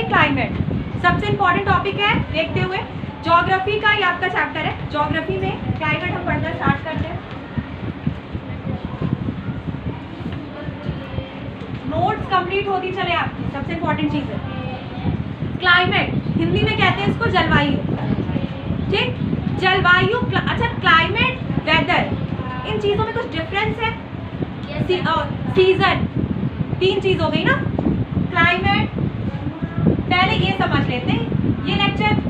Climate. सबसे important topic है देखते हुए ज्योग्राफी का, ये आपका चैप्टर है। ज्योग्राफी में क्लाइमेट हम पढ़ना स्टार्ट करते हैं। नोट्स कंप्लीट होती चले आपकी। सबसे इंपॉर्टेंट चीज है क्लाइमेट, हिंदी में कहते हैं इसको जलवायु। ठीक, जलवायु। अच्छा, क्लाइमेट, वेदर, इन चीजों में कुछ डिफरेंस है? सीजन, तीन चीज हो गई ना। क्लाइमेट, पहले ये समझ लेते हैं, ये लेक्चर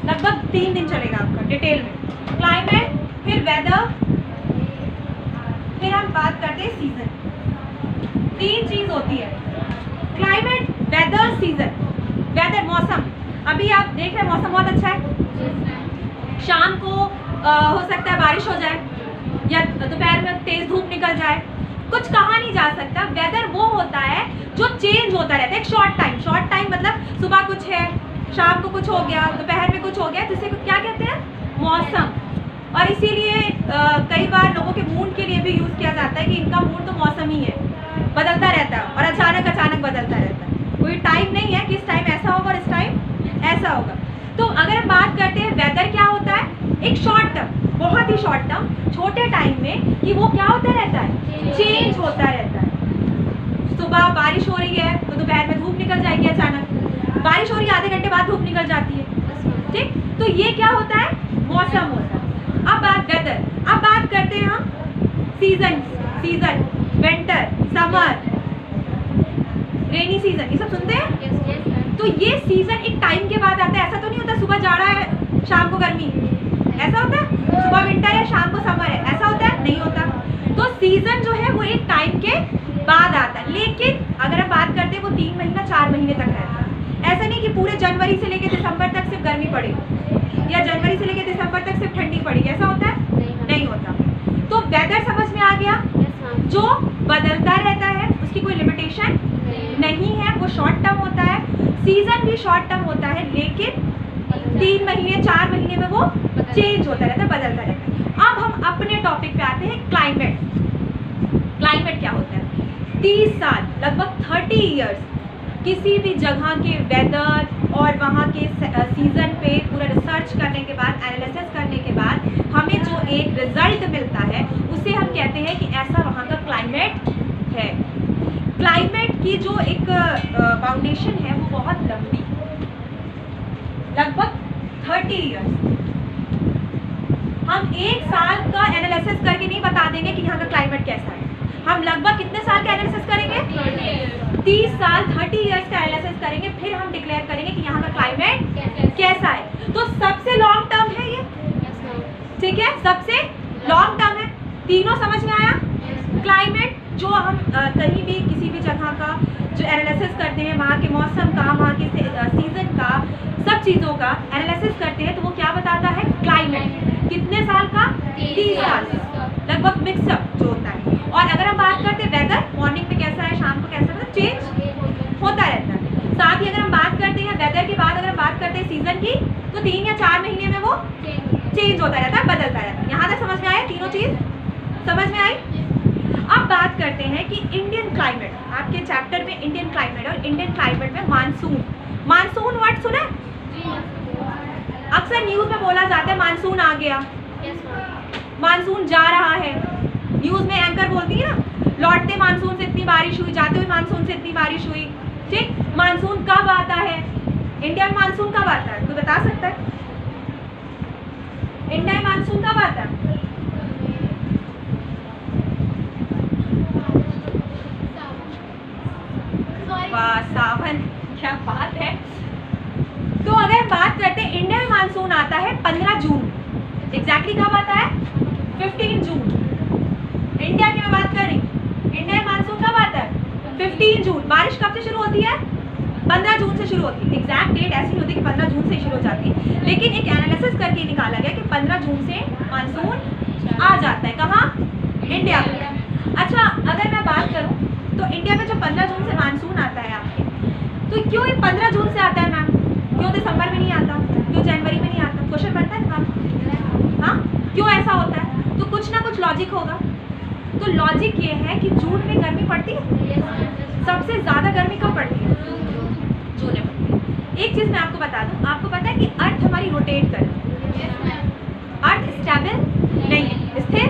लगभग 3 दिन चलेगा आपका डिटेल में। क्लाइमेट, फिर वेदर, फिर हम बात करते हैं सीजन। 3 चीज होती है, क्लाइमेट, वेदर, सीजन। वेदर, मौसम। अभी आप देख रहे हैं मौसम बहुत अच्छा है। शाम को हो सकता है बारिश हो जाए या दोपहर में तेज धूप निकल जाए, कुछ कहा नहीं जा सकता। वेदर वो होता है जो चेंज होता रहता है। एक शॉर्ट टाइम मतलब सुबह कुछ है, शाम को कुछ हो गया, दोपहर में कुछ हो गया, जिसे क्या कहते हैं? मौसम। और इसीलिए कई बार लोगों के मूड के लिए भी यूज किया जाता है कि इनका मूड तो मौसम ही है, बदलता रहता है और अचानक बदलता रहता है। कोई टाइम नहीं है कि इस टाइम ऐसा होगा और इस टाइम ऐसा होगा। तो अगर हम बात करते हैं वेदर क्या होता है, एक शॉर्ट टर्म, बहुत ही शॉर्ट टर्म, छोटे टाइम में कि वो क्या होता रहता है? चेंज होता रहता है। सुबह बारिश हो रही है तो दोपहर में धूप निकल जाएगी, अचानक बारिश हो रही है, आधे घंटे बाद धूप निकल जाती है। ठीक, तो ये क्या होता है? मौसम होता है। अब बात वेदर, अब बात करते हैं हम season. Winter, summer, rainy season, ये सब सुनते हैं? तो ये सीजन एक टाइम के बाद आता है। ऐसा तो नहीं होता सुबह जाड़ा है शाम को गर्मी, ऐसा होता है? सुबह विंटर है शाम को समर है, ऐसा होता है? नहीं होता। तो सीजन जो है वो एक टाइम के बाद आता है। लेकिन अगर हम बात करते हैं वो 3 महीना 4 महीने तक रहता है। ऐसा नहीं कि पूरे जनवरी से लेकर दिसंबर तक सिर्फ गर्मी पड़ेगी या जनवरी से लेकर दिसंबर तक सिर्फ ठंडी पड़ेगी, ऐसा होता है? नहीं होता। तो वेदर समझ में आ गया, जो बदलता रहता है, उसकी कोई लिमिटेशन नहीं है, वो शॉर्ट टर्म होता है। सीजन भी शॉर्ट टर्म होता है, लेकिन 3 महीने 4 महीने में वो चेंज होता रहता है, बदलता रहता है। अब हम अपने टॉपिक पे आते हैं, क्लाइमेट। क्लाइमेट क्या होता है? 30 साल, लगभग 30 इयर्स किसी भी जगह के वेदर और वहाँ के सीजन पे पूरा रिसर्च करने के बाद, एनालिसिस करने के बाद हमें जो एक रिजल्ट मिलता है उसे हम कहते हैं कि ऐसा वहाँ का क्लाइमेट है। क्लाइमेट की जो एक फाउंडेशन है वो बहुत लंबी, लगभग 30 इयर्स। हम 1 साल का एनालिसिस करके नहीं बता देंगे कि यहाँ का क्लाइमेट कैसा है। हम लगभग कितने साल का एनालिसिस करेंगे? 30 साल, 30 इयर्स का एनालिसिस करेंगे, फिर हम डिक्लेयर करेंगे कि यहाँ का क्लाइमेट कैसा है। तो सबसे लॉन्ग टर्म है ये, ठीक है, सबसे लॉन्ग टर्म है। तीनों समझ में आया? क्लाइमेट जो हम कहीं भी किसी भी जगह का जो एनालिसिस करते हैं, वहाँ के मौसम का, वहाँ के सीजन का, सब चीज़ों का एनालिसिस करते हैं, तो वो क्या बताता है? क्लाइमेट। कितने साल का? 30 साल, लगभग मिक्सअप जो होता है। और अगर हम बात करते हैं वेदर, मॉर्निंग में कैसा है, शाम को कैसा है, चेंज होता रहता है। साथ ही अगर हम बात करते हैं वेदर के बाद अगर हम बात करते हैं सीजन की, तो 3 या 4 महीने में वो चेंज होता रहता है, बदलता रहता है। यहाँ तक समझ में आया? तीनों चीज समझ में आई? अब बात करते हैं कि इंडियन क्लाइमेट, आपके चैप्टर में इंडियन क्लाइमेट, और इंडियन क्लाइमेट में मानसून। मानसून वर्ड सुना है? अक्सर न्यूज में बोला जाता है मानसून आ गया, मानसून जा रहा है। न्यूज में एंकर बोलती है ना, लौटते मानसून से इतनी बारिश हुई, जाते हुए मानसून से इतनी बारिश हुई। ठीक, मानसून कब आता है? इंडिया में मानसून कब आता है? कोई बता सकता है? इंडिया में मानसून कब आता है? वाह, सावन, क्या बात है। तो अगर बात करते हैं इंडिया में मानसून आता है 15 जून। एग्जैक्टली कब आता है? 15 जून। इंडिया की मैं बात कर रही, इंडिया में मानसून कब आता है? 15 जून। बारिश कब से शुरू होती है? 15 जून से शुरू होती है। एग्जैक्ट डेट ऐसी नहीं होती कि 15 जून से ही शुरू हो जाती है, लेकिन एक एनालिसिस करके निकाला गया कि 15 जून से मानसून आ जाता है। कहाँ? इंडिया में। अच्छा, अगर मैं बात करूँ तो इंडिया में जो 15 जून से मानसून आता है आपके, तो क्यों ये 15 जून से आता है मैम? क्यों दिसंबर में नहीं आता? क्यों जनवरी में नहीं आता? क्वेश्चन बनता है ना? हाँ, क्यों ऐसा होता है? तो कुछ ना कुछ लॉजिक होगा। तो लॉजिक ये है कि जून में गर्मी पड़ती है, सबसे ज़्यादा गर्मी कब पड़ती है? जून में पड़ती है। एक चीज मैं आपको बता दूं, आपको पता है कि अर्थ हमारी रोटेट कर रही है, अर्थ स्टेबल नहीं है, स्थिर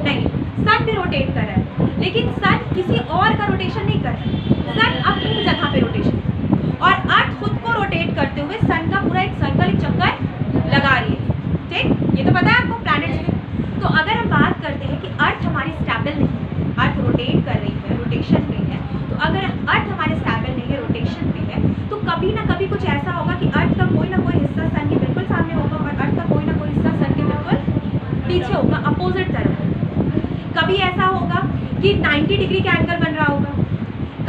नहीं, सन भी रोटेट कर रहा है, लेकिन सन किसी और का रोटेशन नहीं कर रहा, सन अपनी जगह पे रोटेशन, और अर्थ खुद को रोटेट करते हुए सन का पूरा एक सर्कल, एक चक्कर लगा रही है। ठीक, ये तो पता है आपको प्लैनेट्स में। तो अगर हम बात करते हैं कि अर्थ हमारी स्टेबल नहीं है, अर्थ रोटेट कर रही है, रोटेशन में है, तो अगर अर्थ हमारे स्टेबल नहीं है, रोटेशन में है, तो कभी ना कभी कुछ ऐसा होगा कि अर्थ का कोई ना कोई हिस्सा सन के बिल्कुल सामने होगा और अर्थ का कोई ना कोई हिस्सा सन के बिल्कुल पीछे होगा, अपोजिट तरफ। कभी ऐसा होगा कि 90 डिग्री का एंगल बन रहा होगा,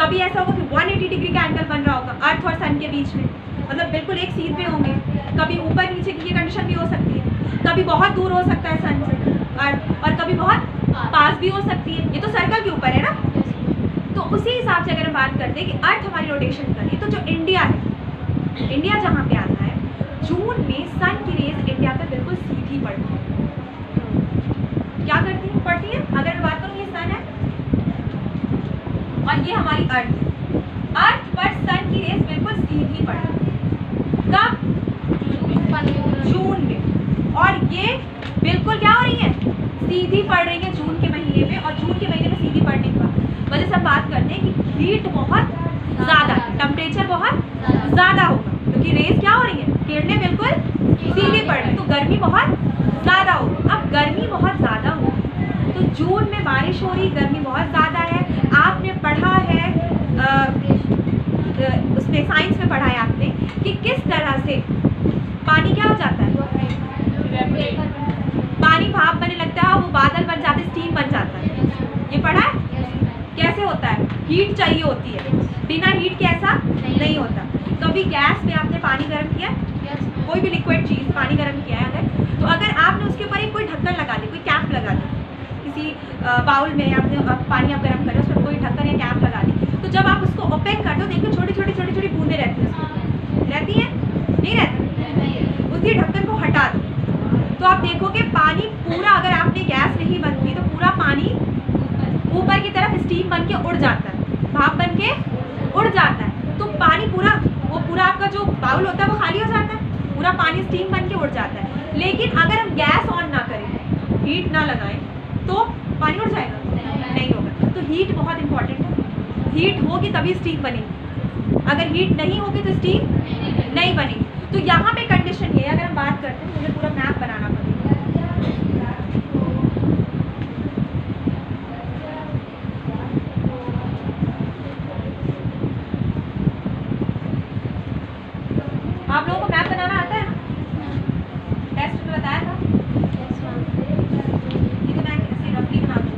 कभी ऐसा होगा कि 180 डिग्री का एंगल बन रहा होगा अर्थ और सन के बीच में, मतलब बिल्कुल एक सीध पे होंगे। कभी ऊपर नीचे की ये कंडीशन भी हो सकती है, कभी बहुत दूर हो सकता है सन से अर्थ, और कभी बहुत पास भी हो सकती है। ये तो सर्कल के ऊपर है ना। तो उसी हिसाब से अगर हम बात करते हैं कि अर्थ हमारी रोटेशन करें, तो जो इंडिया है, इंडिया जहाँ पे आता है, जून में सन की रेज इंडिया पे बिल्कुल सीधी पड़ती है। क्या करती है? पड़ती है। अगर मैं बात करूँ, ये सन है और ये हमारी अर्थ है, अर्थ पर सन की रेज बिल्कुल सीधी पड़ती है। कब? जून में। और ये बिल्कुल क्या हो रही है? सीधी पड़ रही है जून के महीने में, और जून के महीने में सीधी पड़ने की वजह से हम बात करते हैं कि हीट बहुत ज़्यादा, टेम्परेचर बहुत ज़्यादा होगा, क्योंकि रेज क्या हो रही है? किरणें बिल्कुल सीधी पड़ रही, तो गर्मी बहुत ज़्यादा होगी। अब गर्मी बहुत ज़्यादा होगी, तो जून में बारिश हो रही, गर्मी बहुत ज़्यादा है। आपने पढ़ा है उसमें साइंस में पढ़ा है आपने कि किस तरह से पानी क्या हो जाता है, पानी भाप बनने लगता है, वो बादल बन जाते, स्टीम बन जाता है। ये पढ़ा है? कैसे होता है? हीट चाहिए होती है, बिना हीट के ऐसा नहीं होता। कभी गैस में आपने पानी गर्म किया, कोई भी लिक्विड चीज़ पानी गर्म किया है अगर, तो अगर आपने उसके ऊपर एक कोई ढक्कन लगा दी, कोई कैप लगा दी, किसी बाउल में आपने पानी आप गर्म करें, उस पर कोई ढक्कन या कैप लगा दी, तो जब आप उसको ओपन करते हो, देखो छोटी छोटी छोटी छोटी बूंदें रहती हैं, रहती हैं? नहीं रहती? उसी ढक्कन को हटा दो, तो आप देखोगे पानी पूरा, अगर आपने गैस नहीं बंद की तो पूरा पानी ऊपर की तरफ स्टीम बन के उड़ जाता है, भाप बन के उड़ जाता है। तो पानी पूरा, वो पूरा आपका जो बाउल होता है वो खाली हो जाता है, पूरा पानी स्टीम बन के उड़ जाता है। लेकिन अगर हम गैस ऑन ना करें, हीट ना लगाएं, तो पानी उड़ जाएगा? नहीं होगा। तो हीट बहुत इंपॉर्टेंट है, हीट होगी तभी स्टीम बनेगी, अगर हीट नहीं होगी तो स्टीम नहीं बनेगी। तो यहाँ पे कंडीशन ये है, अगर हम बात करते हैं, मुझे पूरा मैप बनाना पड़ेगा। आप लोगों को मैप बनाना आता है ना? टेस्ट में बताया था। ये तो मैं ऐसे रफली बना दूँ।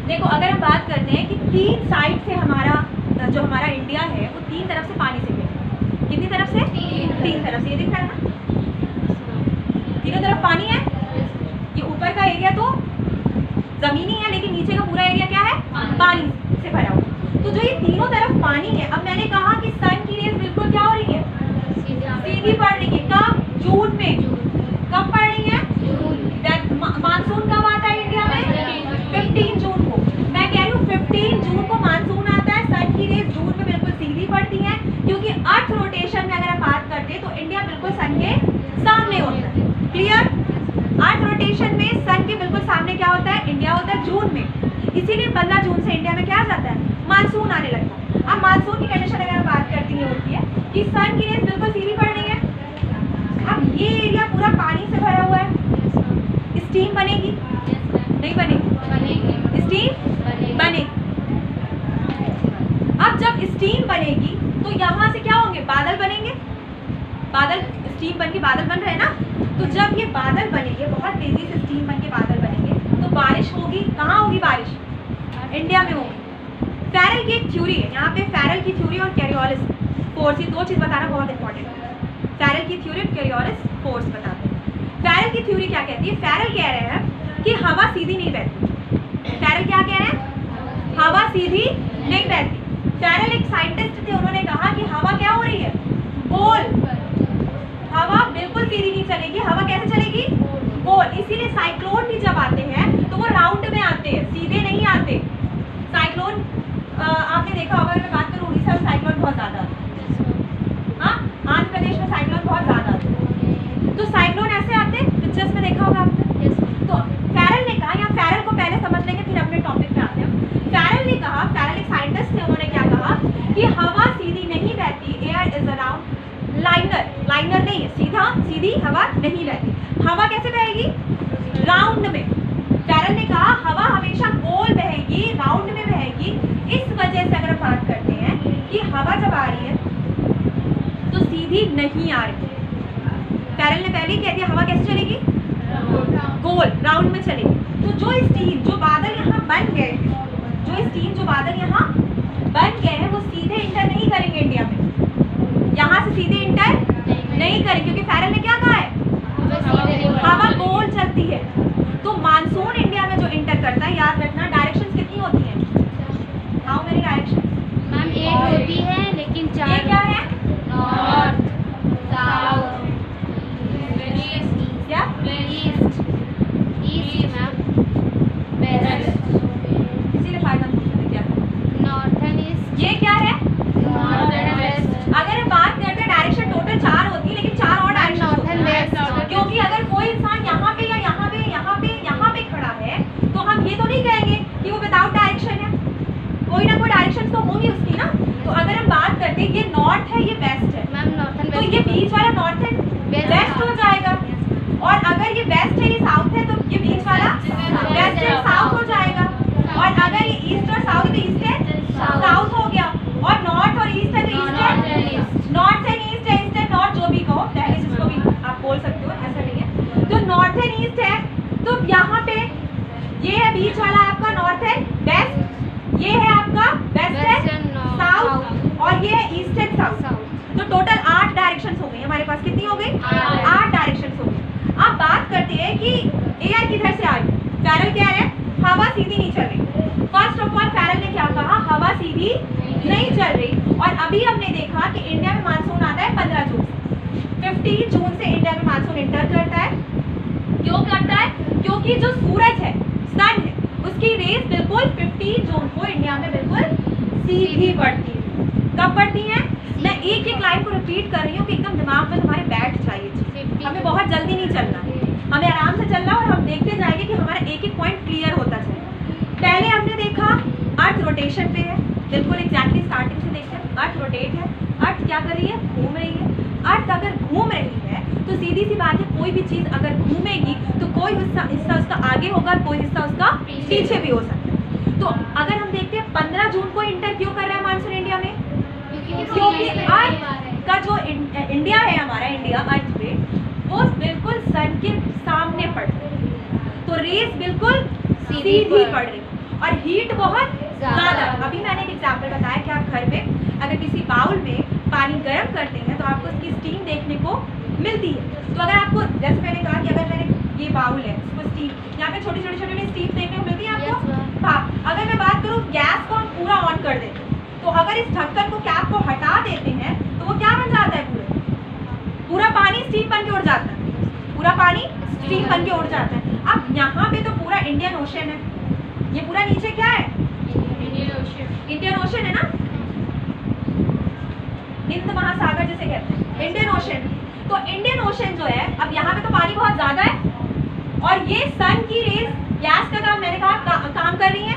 देखो, अगर हम बात करते हैं कि तीन साइड से हमारा जो हमारा इंडिया है, वो तीन तरफ से पानी से घिरा है। कितनी तरफ से? तीन तरफ से। ये दिख रहा है ना? तीनों तरफ पानी है। ये ऊपर का एरिया तो जमीनी है, लेकिन नीचे का पूरा एरिया क्या है? पानी से भरा हुआ। तो जो ये तीनों तरफ पानी है, अब मैंने कहा कि सन की रेज बिल्कुल क्या हो रही है? सीधी पड़ रही है। कब? जून में। कब पड़ रही है? मानसून कब आता है इंडिया में? 15 जून को। मैं कह रही हूँ 15 जून को मानसून आता है। सन की रेज जून में बिल्कुल सीधी पड़ती है, क्योंकि अर्थ रोटेशन में अगर हम बात करते हैं तो इंडिया बिल्कुल सन के सामने होता है। क्लियर? अर्थ रोटेशन में सन के बिल्कुल सामने क्या होता है? इंडिया होता है जून में। इसीलिए 15 जून से इंडिया में क्या आ जाता है? मानसून आने लगता है। अब मानसून की कंडीशन अगर हम बात करते हैं होती है कि सन की रेज बिल्कुल सीधी पड़ रही है। अब ये एरिया पूरा पानी से भरा हुआ है, स्टीम बनेगी? नहीं बनेगी? स्टीम बनेगी। अब जब स्टीम बनेगी तो यहाँ से क्या होंगे? बादल बनेंगे। बादल, स्टीम बन के बादल बन रहे हैं ना, तो जब ये बादल बनेंगे, बहुत तेजी से स्टीम बन के बादल बनेंगे, तो बारिश होगी। कहाँ होगी बारिश? इंडिया में होगी। फैरल की एक थ्योरी है, यहाँ पे फैरल की थ्योरी और कैरियोलिस फोर्स, ये दो चीज़ बताना बहुत इंपॉर्टेंट है। फैरल की थ्योरी और कैरियोलिस फोर्स बताते हैं। फैरल की थ्योरी क्या कहती है? फैरल कह रहे हैं कि हवा सीधी नहीं बहती। फैरल क्या कह रहे हैं? हवा सीधी नहीं बहती। फैरल एक साइंटिस्ट थे, उन्होंने कहा कि हवा क्या हो रही है? गोल। हवा बिल्कुल सीधी नहीं चलेगी, हवा कैसे चलेगी? गोल। इसीलिए साइक्लोन भी जब आते हैं तो वो राउंड में आते हैं, सीधे नहीं आते। हवा जब आ रही है तो सीधी नहीं आ रही। पैरल ने पहले ही कह दिया हवा कैसे चलेगी, गोल राउंड में चलेगी। तो जो स्टीम जो बादल यहाँ बन गए हैं, जो स्टीम जो बादल यहाँ बन गए हैं वो सीधे इंटर नहीं करेंगे इंडिया में, यहाँ से सीधे इंटर नहीं करेंगे, क्योंकि पैरल ने क्या कहा है हवा गोल चलती है। तो मानसून इंडिया में जो इंटर करता है, याद रखना डायरेक्शंस कितनी होती हैं, हाउ मेनी डायरेक्शंस मैम 8 होती है, लेकिन 4 ये क्या है, नॉर्थ, साउथ, क्या ईस्ट, ईस्ट मैम, वेस्ट, इसीलिए फायदा पूछते क्या नॉर्थन ईस्ट, ये क्या है। Northern west. अगर हम बात करते हैं डायरेक्शन टोटल 4 होती है, लेकिन 4 और डायरेक्शन नॉर्थन वेस्ट, क्योंकि अगर कोई इंसान यहाँ पे या यहाँ पे यहाँ पे यहाँ पे खड़ा है तो हम ये तो नहीं कहेंगे कि वो विदाउट डायरेक्शन है, कोई ना कोई डायरेक्शन तो होगी उसकी ना। तो अगर हम बात करते हैं ये नॉर्थ है ये वेस्ट है, मैम नॉर्थन तो वेस्ट, ये बीच वाला नॉर्थ है वेस्ट हो जाएगा, और अगर ये वेस्ट है ये साउथ है तो ये बीच वाला वेस्ट है साउथ हो जाएगा, और अगर ये ईस्ट और साउथ तो ईस्ट है साउथ हो गया, और नॉर्थ और ईस्ट है तो ईस्ट है नॉर्थ एंड ईस्ट है, ईस्ट एंड नॉर्थ जो भी कहो, पहले जिसको भी आप बोल सकते हो, ऐसा नहीं है। तो नॉर्थ एंड ईस्ट है, तो यहाँ पे ये है बीच वाला आपका नॉर्थ एंड वेस्ट, ये है आपका वेस्ट एंड साउथ, और ये है ईस्ट एंड साउथ। तो टोटल 8 डायरेक्शंस हो गई हमारे पास, कितनी हो गई 8 डायरेक्शंस हो गई। अब बात करते हैं कि एयर किधर से आ रही, पैरल कह रहे हैं हवा सीधी नहीं चल रही। फर्स्ट ऑफ ऑल पैरल ने क्या कहा, हवा सीधी नहीं चल रही, और अभी हमने देखा कि इंडिया में मानसून आता है 15 जून से, 15 जून से इंडिया में मानसून इंटर करता है। क्यों करता है, क्योंकि जो सूरज है सन है उसकी रेस बिल्कुल 15 जून को इंडिया में बिल्कुल सीधी पड़ती है। कब पड़ती है, मैं एक एक लाइन को रिपीट कर रही हूँ कि एकदम दिमाग में तुम्हारे बैठ जाइए, हमें बहुत जल्दी नहीं चलना, हमें आराम से चलना, और हम देखते जाएंगे कि हमारा एक एक पॉइंट क्लियर होता जाए। पहले हमने देखा अर्थ रोटेशन पे है, बिल्कुल एग्जैक्टली स्टार्टिंग से देखते हैं, अर्थ रोटेट है, अर्थ क्या कर रही है, घूम रही है। अर्थ अगर घूम रही है तो सीधी सी बात है कोई भी चीज़ अगर घूमेगी तो कोई हिस्सा उसका आगे होगा, कोई हिस्सा उसका पीछे भी हो सकता है। तो अगर हम देखते हैं 15 जून को इंटर क्यों कर रहा है मानसून इंडिया में, क्योंकि अर्थ का जो इंडिया है हमारा, इंडिया अर्थ पे वो बिल्कुल सन के सामने पड़ रही है, तो रेस बिल्कुल सीधी पड़ रही है, और हीट बहुत ज़्यादा। अभी मैंने एक एग्जाम्पल बताया कि आप घर पे अगर किसी बाउल में पानी गर्म करते हैं तो आपको उसकी स्टीम देखने को मिलती है। तो अगर आपको, जैसे मैंने कहा कि अगर मैंने ये बाउल है उसको स्टीम, यहाँ पे छोटी छोटी छोटी स्टीम देखने को मिलती है आपको। हाँ, अगर मैं बात करूँ गैस को हम पूरा ऑन कर देते हैं, तो अगर इस ढक्कन को, कैप को हटा देते हैं तो वो क्या बन जाता है, पूरा पानी स्टीम बन के उड़ जाता है, पूरा पानी स्टीम बन के उड़ जाता है। अब यहाँ पे तो पूरा इंडियन ओशन है, ये पूरा नीचे क्या है, इंडियन ओशन है ना, हिंद महासागर जिसे कहते हैं इंडियन ओशन। तो इंडियन ओशन जो है, अब यहाँ पे तो पानी बहुत ज्यादा है, और ये सन की रेस गैस का काम, मैंने कहा काम कर रही है,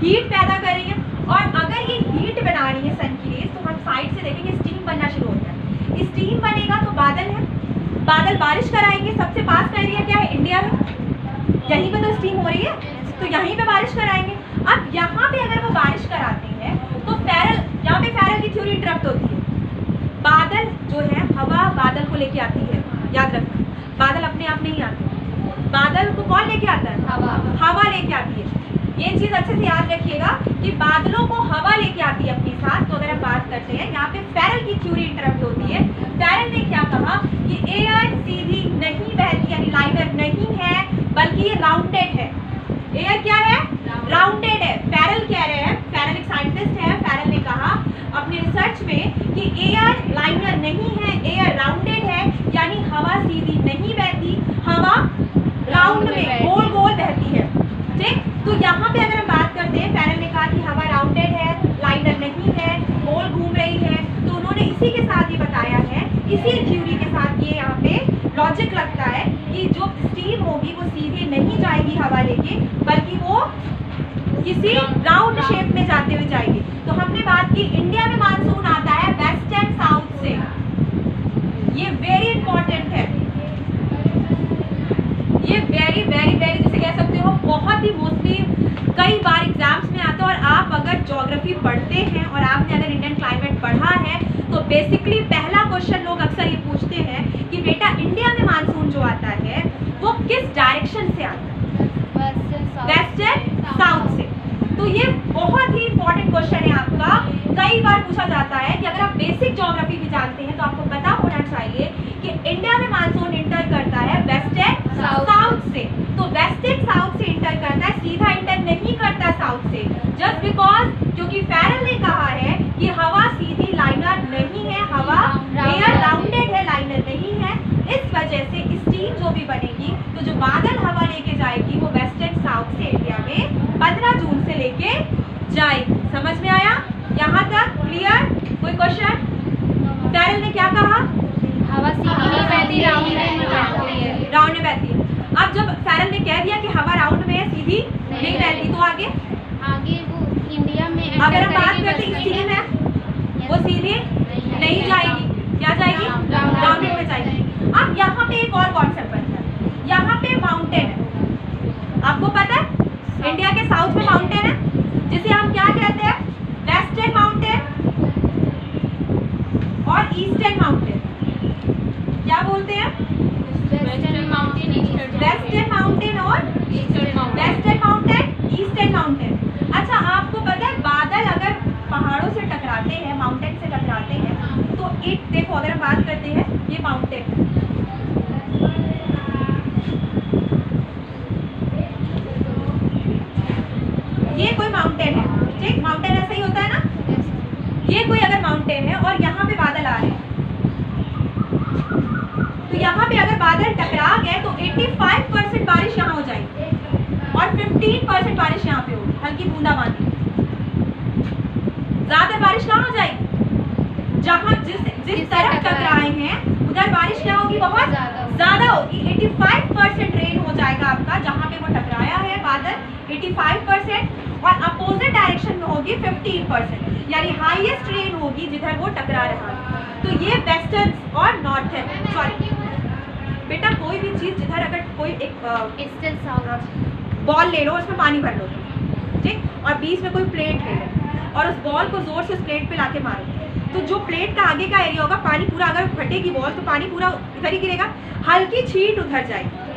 हीट पैदा कर रही है, और अगर ये हीट बना रही है सन की रेस, तो हम साइड से देखेंगे स्टीम बनना शुरू होता है। स्टीम बनेगा तो बादल है, बादल बारिश कराएंगे, सबसे पास का एरिया क्या है, इंडिया है, यहीं पे तो स्टीम हो रही है, तो यहीं पे बारिश कराएंगे। अब यहाँ पे अगर वो बारिश कराते हैं तो पैरल, यहाँ पे पैरल की थ्योरी इंटरप्ट होती है। बादल जो है, हवा बादल को लेके आती है, याद रखना, बादल अपने आप नहीं आते, बादल को कौन लेके आता है, हवा लेके आती है। ये चीज़ अच्छे से याद रखिएगा कि बादलों को हवा लेके आती है अपने साथ। तो अगर हम बात करते हैं, यहाँ पे पैरल की थ्योरी इंटरप्ट होती है। पैरल ने क्या कहा कि एयर सीधी नहीं बहती, यानी लाइनर नहीं है, बल्कि ये राउंडेड है। एयर क्या है, राउंडेड है। पैरल कह रहे हैं, पैरल एक साइंटिस्ट है, पैरल ने कहा अपने रिसर्च में कि एयर लाइनर नहीं है, एयर राउंडेड है, यानी हवा सीधी नहीं बहती, हवा राउंड में गोल गोल बहती है। ठीक, तो यहाँ पे अगर हम बात करते हैं, पैरल ने कहा कि हवा राउंडेड है, लाइनर नहीं है, गोल घूम रही है, तो उन्होंने इसी के साथ ये बताया है, इसी थ्योरी के साथ ये यहाँ पे लॉजिक लगता है कि जो स्टीम होगी वो सीधे नहीं जाएगी हवा लेके, बल्कि वो किसी राउंड शेप में जाते हुए जाएगी। तो हमने बात की इंडिया में मानसून आता है वेस्ट एंड साउथ से, ये वेरी इंपॉर्टेंट है, ये वेरी वेरी वेरी जिसे कह सकते हो बहुत ही मोस्टली कई बार एग्जाम्स में आता है। और आप अगर ज्योग्राफी पढ़ते हैं और आपने अगर इंडियन क्लाइमेट पढ़ा है तो बेसिकली पहला क्वेश्चन लोग अक्सर ये पूछते हैं कि बेटा इंडिया में मानसून जो आता है वो किस डायरेक्शन से आता है, वेस्ट एंड साउथ से। तो ये बहुत ही इंपॉर्टेंट क्वेश्चन है आपका, कई बार पूछा जाता है कि अगर आप बेसिक ज्योग्राफी भी जानते हैं तो आपको पता होना चाहिए कि इंडिया में मानसून इंटर करता है वेस्ट एंड साउथ से। तो वेस्ट एंड साउथ से इंटर करता है, सीधा इंटर नहीं करता साउथ से, जस्ट बिकॉज क्योंकि फैरल ने कहा है कि हवा सीधी लाइनर नहीं है, हवा एयर राउंडेड है, लाइनर नहीं है। इस वजह से स्टीम जो भी बनेगी तो जो बादल हवा लेके जाएगी वो वेस्ट एंड साउथ से इंडिया में 15 जून से लेके जाएगी। समझ में आया? यहाँ तक क्लियर? कोई क्वेश्चन? फैरल ने क्या कहा? हवा सीधी नहीं बहती, राउंड में राउंड में बहती है। अब जब फैरल ने कह दिया कि हवा राउंड में है, सीधी नहीं बहती, तो आगे वो इंडिया में अगर हम बात करते हैं स्टीम है वो सीधी नहीं जाएगी, क्या जाएगी? राउंडेड में जाएगी। अब यहाँ पे एक और कॉन्सेप्ट बनता है, यहाँ पे माउंटेन है, आपको पता है इंडिया के साउथ में माउंटेन है जिसे हम क्या कहते हैं? वेस्टर्न माउंटेन और ईस्टर्न माउंटेन। क्या बोलते हैं? वेस्टर्न माउंटेन, वेस्टर्न माउंटेन और वेस्टर्न माउंटेन, ईस्टर्न माउंटेन। अच्छा, आपको पता है बादल अगर पहाड़ों से टकराते हैं, माउंटेन से टकराते हैं तो इट देखो, अगर हम बात करते हैं ये माउंटेन है, ये कोई माउंटेन है, ठीक? माउंटेन ऐसा ही होता है ना। ये कोई अगर माउंटेन है और यहाँ पे बादल आ रहे हैं तो यहाँ पे अगर बादल टकरा गए तो 85% बारिश यहाँ हो जाएगी और 15% बारिश यहाँ पे होगी, हल्की बूंदाबांदी। ज्यादा बारिश कहाँ हो जाएगी? जहाँ जिस तरफ टकराए हैं उधर बारिश क्या होगी? बहुत ज्यादा होगी। 85% रेन हो जाएगा आपका जहाँ पे वो टकराया है बादल, 85%, और अपोजिट डायरेक्शन में होगी 15%, यानी हाईएस्ट रेन होगी जिधर वो टकरा रहा है। तो ये वेस्टर्न और नॉर्थर्न, सॉरी बेटा कोई भी चीज जिधर अगर कोई एक बॉल ले लो, उसमें पानी भर लो, ठीक, और बीच में कोई प्लेट ले लो और उस बॉल को जोर से उस प्लेट पे लाके मारो, तो जो प्लेट का आगे का एरिया होगा, पानी पूरा अगर फटेगी बॉल तो पानी पूरा इधर ही गिरेगा, हल्की छींट उधर जाएगी,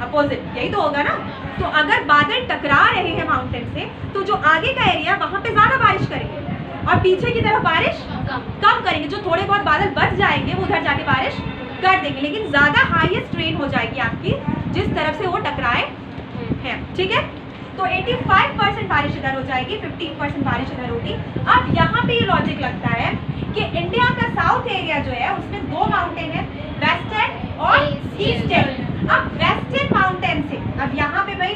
अपोजिट, यही तो होगा ना। तो अगर बादल टकरा रहे हैं माउंटेन से तो जो आगे का एरिया वहां पे ज्यादा बारिश करेंगे और पीछे की तरफ बारिश कम करेंगे। जो थोड़े बहुत बादल बच जाएंगे वो उधर जाके बारिश कर देंगे, लेकिन ज्यादा हाईएस्ट रेन हो जाएगी आपकी जिस तरफ से वो टकराए हैं, ठीक है। तो 85% बारिश इधर हो जाएगी, 15% बारिश इधर होगी। अब यहाँ पे ये लॉजिक लगता है कि इंडिया का साउथ एरिया जो है उसमें दो माउंटेन है, वेस्टर्न और ईस्टर्न। अब वेस्टर्न माउंटेन से अब यहाँ पे भाई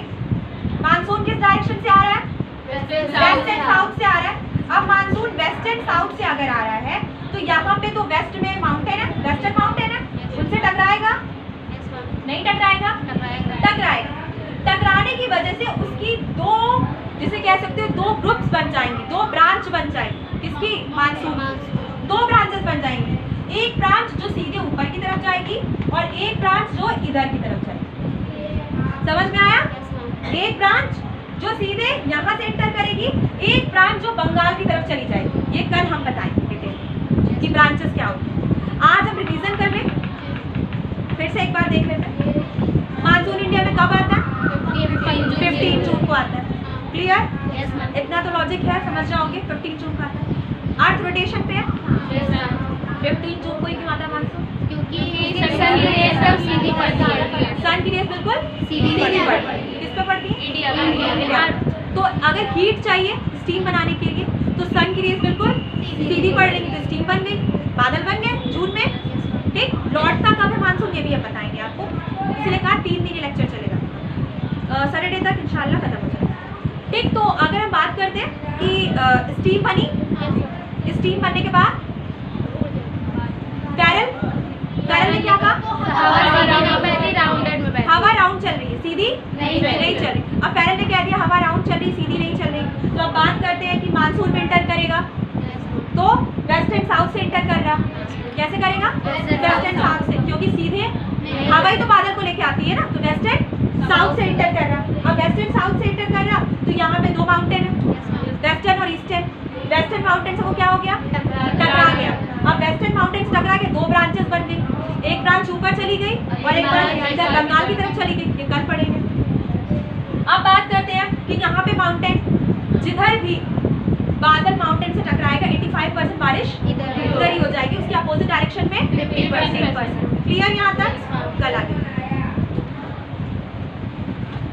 मानसून किस डायरेक्शन से आ रहा है? वेस्टर्न साउथ से आ रहा है। अब मानसून वेस्टर्न साउथ से अगर आ रहा है तो यहाँ पे तो वेस्ट में माउंटेन है, वेस्टर्न माउंटेन है, उनसे टकराएगा? नहीं टकराएगा, टकराएगा। टकराने की वजह से उसकी दो, जिसे कह सकते हो दो ग्रुप्स बन जाएंगे, दो ब्रांच बन जाएंगी। किसकी? मानसून। दो ब्रांचेस बन जाएंगी, एक ब्रांच जो सीधे ऊपर की तरफ जाएगी और एक ब्रांच जो इधर की तरफ जाएगी। समझ में आया? एक ब्रांच जो सीधे यहाँ से एंटर करेगी, एक ब्रांच जो बंगाल की तरफ चली जाएगी। ये कल हम बताएंगे डिटेल कि ब्रांचेस क्या होती है। आज हम रिवीजन कर लें, फिर से एक बार देख लेते हैं। मानसून इंडिया में कब आता है? 15 जून को आता है। क्लियर? इतना तो लॉजिक है, समझ जाओगे। 15 जून को आता है, अर्थ रोटेशन पे है। 15 जून को ही क्यों आता है मानसून? क्योंकि सन की रेस सीधी पड़ती है। सन की रेस बिल्कुल सीधी पड़ती है। पड़ती है। किस पे पड़ती है? इंडिया। तो अगर हीट चाहिए स्टीम बनाने के लिए तो सन की रेस बिल्कुल सीधी पड़ लेंगी, तो स्टीम बन गई, बादल बन गए जून में, ठीक। लौटता कब है मानसून ये भी हम बताएंगे आपको, इसलिए कहा 3 दिन ये लेक्चर चलेगा, सैटरडे तक इंशाल्लाह खत्म हो जाएगा, ठीक। तो अगर हम बात करते हैं कि स्टीम बनी, स्टीम बनने के बाद फैरल ने क्या कहा? हवा राउंड चल रही है, सीधी नहीं चल रही। अब फैरल ने कह दिया हवा राउंड चल रही, सीधी नहीं चल रही। तो अब बात करते हैं कि मानसून में एंटर करेगा तो वेस्ट एंड साउथ से एंटर कर रहा, कैसे करेगा? वेस्ट एंड साउथ से, क्योंकि सीधे हवा ही तो बादल को लेके आती है ना, तो वेस्ट एंड साउथ से एंटर कर रहा। अब वेस्ट एंड साउथ से एंटर कर रहा तो यहाँ पे दो माउंटेन है, वेस्टर्न और वो क्या हो गया, टकरा गया। अब वेस्टर्न माउंटेन्स टकरा के 2 ब्रांचेस बन गई, एक ब्रांच ऊपर चली गई और एक ब्रांच इधर बंगाल की तरफ चली गई। ये कल पढ़ेंगे। अब बात करते हैं कि यहाँ पे माउंटेन, जिधर भी बादल माउंटेन से टकराएगा 85% बारिश इधर ही हो जाएगी, उसकी अपोजिट डायरेक्शन में 50%। क्लियर यहाँ तक? कल आगे।